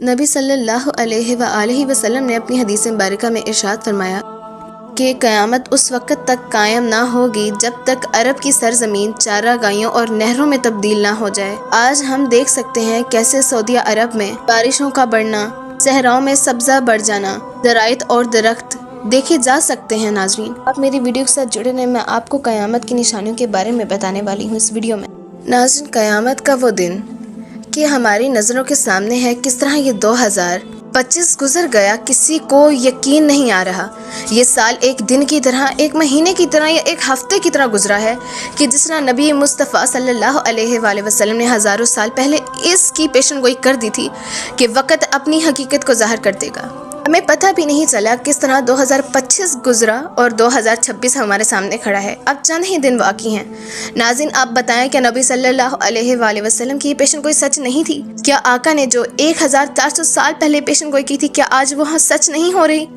नबी सल्लल्लाहु अलैहि वसल्लम ने अपनी हदीस मुबारका में इरशाद फरमाया कि क़यामत उस वक़्त तक कायम ना होगी जब तक अरब की सरज़मीन चारागाहियों और नहरों में तब्दील ना हो जाए। आज हम देख सकते हैं कैसे सऊदी अरब में बारिशों का बढ़ना, सहराओं में सब्ज़ा बढ़ जाना, ज़राइत और दरख्त देखे जा सकते हैं। नाज़रीन, आप मेरी वीडियो के साथ जुड़े रहें, मैं आपको क़यामत की निशानियों के बारे में बताने वाली हूँ इस वीडियो में। नाज़रीन, क़यामत का वो दिन कि हमारी नज़रों के सामने है, किस तरह ये 2025 गुजर गया, किसी को यकीन नहीं आ रहा। ये साल एक दिन की तरह, एक महीने की तरह या एक हफ्ते की तरह गुजरा है कि जिस तरह नबी मुस्तफ़ा सल्लल्लाहु अलैहि वसल्लम ने हज़ारों साल पहले इसकी पेशनगोई कर दी थी कि वक़्त अपनी हकीकत को ज़ाहिर कर देगा। हमें पता भी नहीं चला किस तरह 2025 गुजरा और 2026 हमारे सामने खड़ा है। अब चंद ही दिन बाकी हैं। नाज़रीन, आप बताएं कि नबी सल्लल्लाहु अलैहि वसल्लम की पेशन गोई सच नहीं थी? क्या आका ने जो 1400 साल पहले पेशन गोई की थी, क्या आज वह सच नहीं हो रही?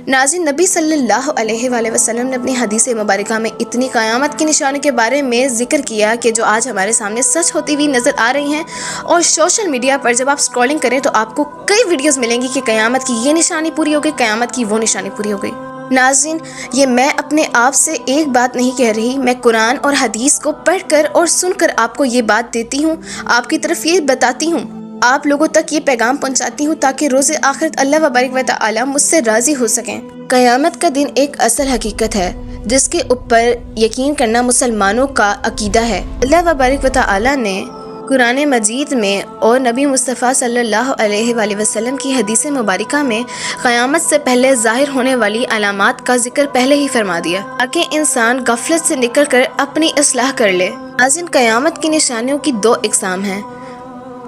नाज़रीन, नबी सल्लल्लाहु अलैहि वसल्लम ने अपनी हदीस मुबारका में इतनी क़यामत की निशानी के बारे में ज़िक्र किया कि जो आज हमारे सामने सच होती हुई नज़र आ रही हैं। और सोशल मीडिया पर जब आप स्क्रॉलिंग करें तो आपको कई वीडियोस मिलेंगी कि क़यामत की ये निशानी पूरी हो गई, क़यामत की वो निशानी पूरी हो गई। नाज़रीन, ये मैं अपने आप से एक बात नहीं कह रही, मैं कुरान और हदीस को पढ़कर और सुनकर आपको ये बात देती हूँ, आपकी तरफ ये बताती हूँ, आप लोगों तक ये पैगाम पहुंचाती हूँ ताकि रोज़े आखिरत अल्लाह वबारक व तआला मुझसे राज़ी हो सकें। क़यामत का दिन एक असल हकीकत है जिसके ऊपर यकीन करना मुसलमानों का अकीदा है। अल्लाह वबारक व तआला ने कुरान मजीद में और नबी मुस्तफ़ा सल्लल्लाहु अलैहि वसल्लम की हदीस मुबारका में क़यामत से पहले ज़ाहिर होने वाली अलामात का जिक्र पहले ही फरमा दिया ताकि इंसान गफलत से निकल कर अपनी इस्लाह कर ले। नाज़रीन, क़यामत की निशानियों की दो इक़साम हैं,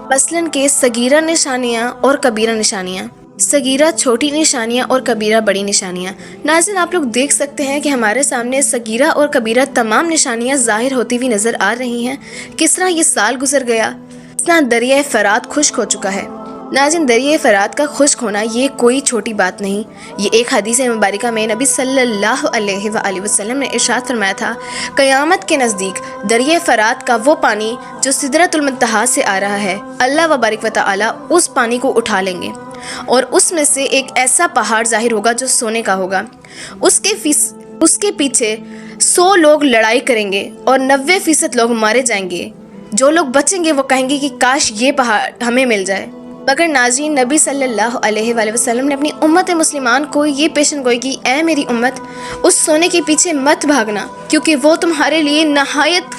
मसलन के सगीरा निशानियाँ और कबीरा निशानियाँ। सगीरा छोटी निशानियाँ और कबीरा बड़ी निशानियाँ। नाज़रीन, आप लोग देख सकते हैं कि हमारे सामने सगीरा और कबीरा तमाम निशानियाँ ज़ाहिर होती हुई नज़र आ रही हैं। किस तरह ये साल गुजर गया, किस तरह दरिया फ़रात खुश्क हो चुका है। नाज़रीन, दरिया फ़रात का खुश्क होना ये कोई छोटी बात नहीं। ये एक हदीस मुबारका में नबी सल्लल्लाहु अलैहि वसल्लम ने इरशाद फरमाया था, क़यामत के नज़दीक दरिया फ़रात का वो पानी जो सिदरतुल मुंतहा से आ रहा है, अल्लाह वबारक व तआला उस पानी को उठा लेंगे और उसमें से एक ऐसा पहाड़ ज़ाहिर होगा जो सोने का होगा। उसके पीछे 100 लोग लड़ाई करेंगे और 90% लोग मारे जाएंगे। जो लोग बचेंगे वो कहेंगे कि काश ये पहाड़ हमें मिल जाए। मगर नाज़रीन, नबी सल्लल्लाहु अलैहि वसल्लम ने अपनी उम्मत मुस्लिमान को ये पेशन गोई की, ऐ मेरी उम्मत, उस सोने के पीछे मत भागना क्योंकि वो तुम्हारे लिए नहायत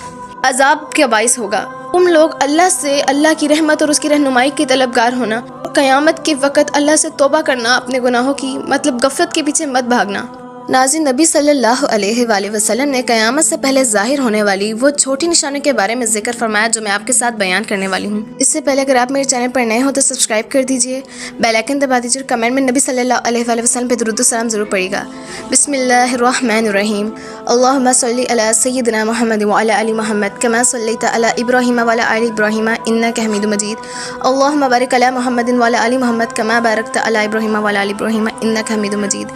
अजाब का बाइस होगा। तुम लोग अल्लाह से, अल्लाह की रहमत और उसकी रहनुमाई की तलबगार होना। क़यामत के वक़्त अल्लाह से तौबा करना अपने गुनाहों की, मतलब गफलत के पीछे मत भागना। नाज़रीन, नबी सल्लल्लाहु अलैहि वसल्लम ने क़यामत से पहले ज़ाहिर होने वाली वो छोटी निशानियों के बारे में जिक्र फरमाया जो मैं आपके साथ बयान करने वाली हूँ। इससे पहले अगर आप मेरे चैनल पर नए हो तो सब्सक्राइब कर दीजिए, बेल आइकन दबा दीजिए, कमेंट में नबी सल्लल्लाहु अलैहि वसल्लम पे दुरूद सलाम ज़रूर पड़ेगा। बिस्मिल्लाहिर्रहमानिर्रहीम। अल्लाहुम्मा सल्लि अला सय्यिदिना मुहम्मद व अला आलि मुहम्मद कमा सल्लैता अला इब्राहीम व अला आलि इब्राहीम इन्नका हमीदुम मजीद। अल्लाहुम्मा बारिक अला मुहम्मदिन व अला आलि मुहम्मद कमा बारकता अला इब्राहीम व अला आलि इब्राहीम इन्नका हमीदुम मजीद।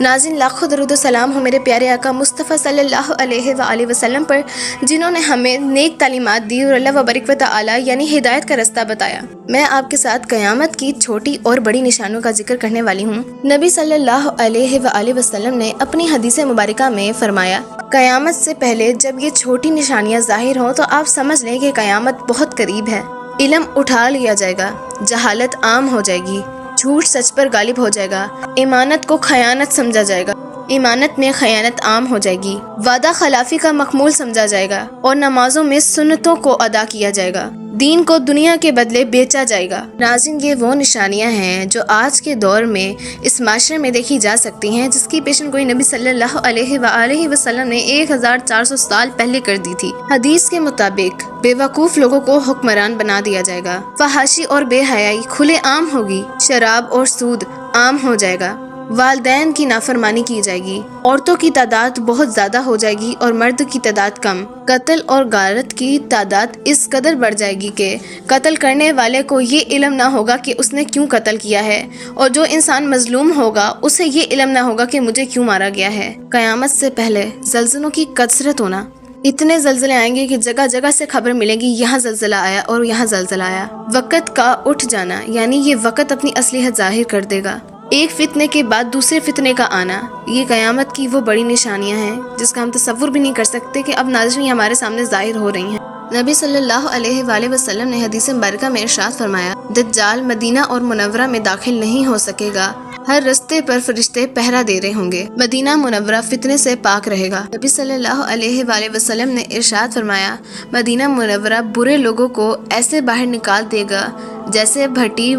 नाज़रीन, लाखों दरूद सलाम हो मेरे प्यारे आका मुस्तफ़ा सल्लल्लाहु अलैहि वसल्लम पर, जिन्होंने हमें नेक तालीमात दी और अल्लाह वबारक व तआला यानी हिदायत का रास्ता बताया। मैं आपके साथ क़यामत की छोटी और बड़ी निशानियों का जिक्र करने वाली हूँ। नबी सल्लल्लाहु अलैहि वसल्लम ने अपनी हदीस मुबारका में फरमाया, क़यामत से पहले जब ये छोटी निशानियाँ ज़ाहिर हों तो आप समझ लें कि क़यामत बहुत करीब है। इल्म उठा लिया जाएगा, जहालत आम हो जाएगी, झूठ सच पर गालिब हो जाएगा, इमानत को खयानत समझा जाएगा, इमानत में खयानत आम हो जाएगी, वादा खिलाफी का मकमूल समझा जाएगा और नमाजों में सुन्नतों को अदा किया जाएगा, दीन को दुनिया के बदले बेचा जाएगा। नाज़रीन, ये वो निशानियां हैं जो आज के दौर में इस माशरे में देखी जा सकती हैं जिसकी पेशन गोई नबी सल्लल्लाहु अलैहि वसल्लम ने 1400 साल पहले कर दी थी। हदीस के मुताबिक बेवकूफ़ लोगों को हुक्मरान बना दिया जाएगा, फहाशी और बेहयाई खुले आम होगी, शराब और सूद आम हो जाएगा, वालिदैन की नाफरमानी की जाएगी, औरतों की तादाद बहुत ज़्यादा हो जाएगी और मर्द की तादाद कम, कत्ल और गारत की तादाद इस कदर बढ़ जाएगी कि कत्ल करने वाले को ये इल्म ना होगा कि उसने क्यों कत्ल किया है और जो इंसान मजलूम होगा उसे ये इल्म ना होगा कि मुझे क्यों मारा गया है। क़यामत से पहले ज़ल्ज़लों की कसरत होना, اتنے زلزلے آئیں گے کہ جگہ جگہ سے خبر ملے گی یہاں زلزلہ آیا اور یہاں زلزلہ آیا۔ وقت کا اٹھ جانا، یعنی یہ وقت اپنی اصلیت ظاہر کر دے گا۔ ایک فتنے کے بعد دوسرے فتنے کا آنا، یہ قیامت کی وہ بڑی نشانیاں ہیں جس کا ہم تصور بھی نہیں کر سکتے کہ اب ناظرین ہمارے سامنے ظاہر ہو رہی ہیں۔ نبی صلی اللہ علیہ وآلہ وسلم نے حدیث مبارکہ میں ارشاد فرمایا، دجال مدینہ اور منورہ میں داخل نہیں ہو سکے گا، ہر رستے پر فرشتے پہرا دے رہے ہوں گے، مدینہ منورہ فتنے سے پاک رہے گا۔ نبی صلی اللہ علیہ وآلہ وسلم نے ارشاد فرمایا، مدینہ منورہ برے لوگوں کو ایسے باہر نکال دے گا جیسے بھٹی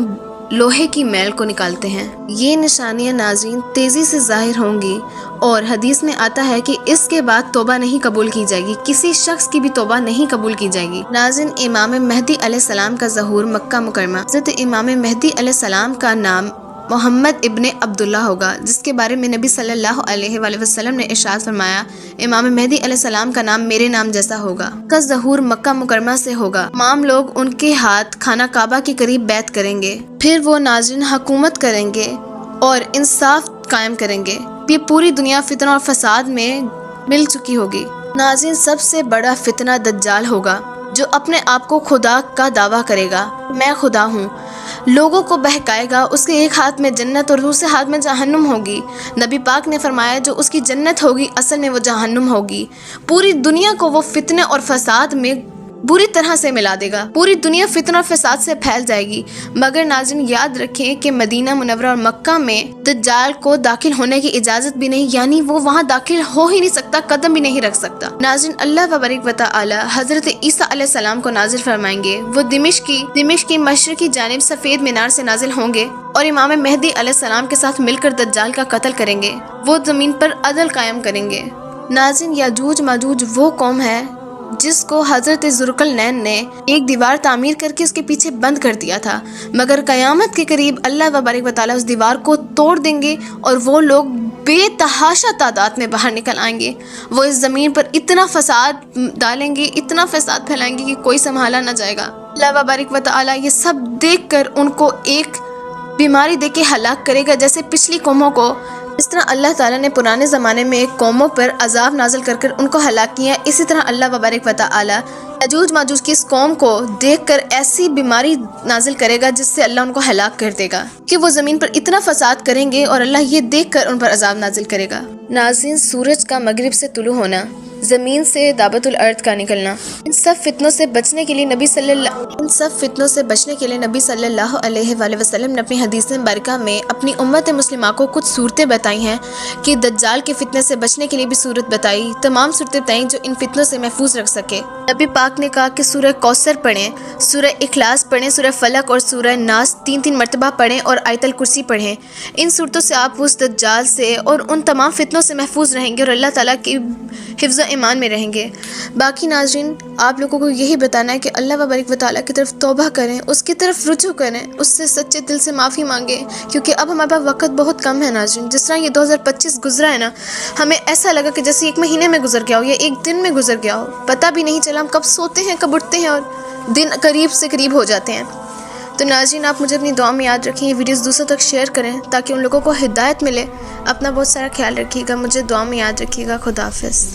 لوہے کی میل کو نکالتے ہیں۔ یہ نشانیاں ناظرین تیزی سے ظاہر ہوں گی، اور حدیث میں آتا ہے کہ اس کے بعد توبہ نہیں قبول کی جائے گی، کسی شخص کی بھی توبہ نہیں قبول کی جائے گی۔ ناظرین، امام مہدی علیہ السلام کا ظہور مکہ مکرمہ۔ حضرت امام مہدی علیہ السلام کا نام محمد ابن عبداللہ ہوگا، جس کے بارے میں نبی صلی اللہ علیہ وآلہ وسلم نے ارشاد فرمایا، امام مہدی علیہ السلام کا نام میرے نام جیسا ہوگا۔ کا ظہور مکہ مکرمہ سے ہوگا، تمام لوگ ان کے ہاتھ خانہ کعبہ کے قریب بیعت کریں گے، پھر وہ ناظرین حکومت کریں گے اور انصاف قائم کریں گے۔ یہ پوری دنیا فتنہ اور فساد میں مل چکی ہوگی۔ ناظرین، سب سے بڑا فتنہ دجال ہوگا، جو اپنے آپ کو خدا کا دعویٰ کرے گا، میں خدا ہوں، لوگوں کو بہکائے گا۔ اس کے ایک ہاتھ میں جنت اور دوسرے ہاتھ میں جہنم ہوگی۔ نبی پاک نے فرمایا، جو اس کی جنت ہوگی اصل میں وہ جہنم ہوگی۔ پوری دنیا کو وہ فتنے اور فساد میں بری طرح سے ملا دے گا، پوری دنیا فتنہ اور فساد سے پھیل جائے گی۔ مگر ناظرین یاد رکھیں کہ مدینہ منورہ اور مکہ میں دجال کو داخل ہونے کی اجازت بھی نہیں، یعنی وہ وہاں داخل ہو ہی نہیں سکتا، قدم بھی نہیں رکھ سکتا۔ ناظرین، اللہ تبارک و تعالی حضرت عیسیٰ علیہ السلام کو نازل فرمائیں گے۔ وہ دمشق کی مشرقی جانب سفید مینار سے نازل ہوں گے اور امام مہدی علیہ السلام کے ساتھ مل کر دجال کا قتل کریں گے۔ وہ زمین پر عدل قائم کریں گے۔ ناظرین، یاجوج ماجوج وہ قوم ہے جس کو حضرت ذوالقرنین نے ایک دیوار تعمیر کر کے اس کے پیچھے بند کر دیا تھا، مگر قیامت کے قریب اللہ تبارک و تعالیٰ اس دیوار کو توڑ دیں گے اور وہ لوگ بے تحاشا تعداد میں باہر نکل آئیں گے۔ وہ اس زمین پر اتنا فساد ڈالیں گے، اتنا فساد پھیلائیں گے کہ کوئی سنبھالا نہ جائے گا۔ اللہ تبارک و تعالیٰ یہ سب دیکھ کر ان کو ایک بیماری دے کے ہلاک کرے گا، جیسے پچھلی قوموں کو اس طرح اللہ تعالیٰ نے پرانے زمانے میں ایک قوموں پر عذاب نازل کر کر ان کو ہلاک کیا، اسی طرح اللہ تبارک و تعالیٰ یاجوج ماجوج کی اس قوم کو دیکھ کر ایسی بیماری نازل کرے گا جس سے اللہ ان کو ہلاک کر دے گا، کہ وہ زمین پر اتنا فساد کریں گے اور اللہ یہ دیکھ کر ان پر عذاب نازل کرے گا۔ ناظرین، سورج کا مغرب سے طلوع ہونا، زمین سے دابت الارض کا نکلنا، ان سب فتنوں سے بچنے کے لیے نبی صلی اللہ علیہ وآلہ وسلم نے اپنی حدیث مبارکہ میں اپنی امت مسلمہ کو کچھ صورتیں بتائی ہیں، کہ دجال کے فتنے سے بچنے کے لیے بھی صورت بتائی، تمام صورتیں بتائیں جو ان فتنوں سے محفوظ رکھ سکے۔ نبی پاک نے کہا کہ سورہ کوثر پڑھیں، سورہ اخلاص پڑھیں، سورہ فلق اور سورہ ناس 3 مرتبہ پڑھیں اور آیت الکرسی پڑھیں۔ ان صورتوں سے آپ اس دجال سے اور ان تمام فتنوں سے محفوظ رہیں گے اور اللہ تعالیٰ کی حفظ و ایمان میں رہیں گے۔ باقی ناظرین، آپ لوگوں کو یہی بتانا ہے کہ اللہ تبارک و تعالیٰ کی طرف توبہ کریں، اس کی طرف رجوع کریں، اس سے سچے دل سے معافی مانگیں، کیونکہ اب ہمارے پاس وقت بہت کم ہے ناظرین۔ جس طرح یہ 2025 گزرا ہے نا، ہمیں ایسا لگا کہ جیسے 1 مہینے میں گزر گیا ہو یا 1 دن میں گزر گیا ہو، پتہ بھی نہیں چلا ہم کب سوتے ہیں کب اٹھتے ہیں اور دن قریب سے قریب ہو جاتے ہیں۔ تو ناظرین، آپ مجھے اپنی دعا میں یاد رکھیں، یہ ویڈیوز دوسروں تک شیئر کریں تاکہ ان لوگوں کو ہدایت ملے۔ اپنا بہت سارا خیال رکھیے گا، مجھے دعا میں یاد رکھیے گا۔ خدا حافظ۔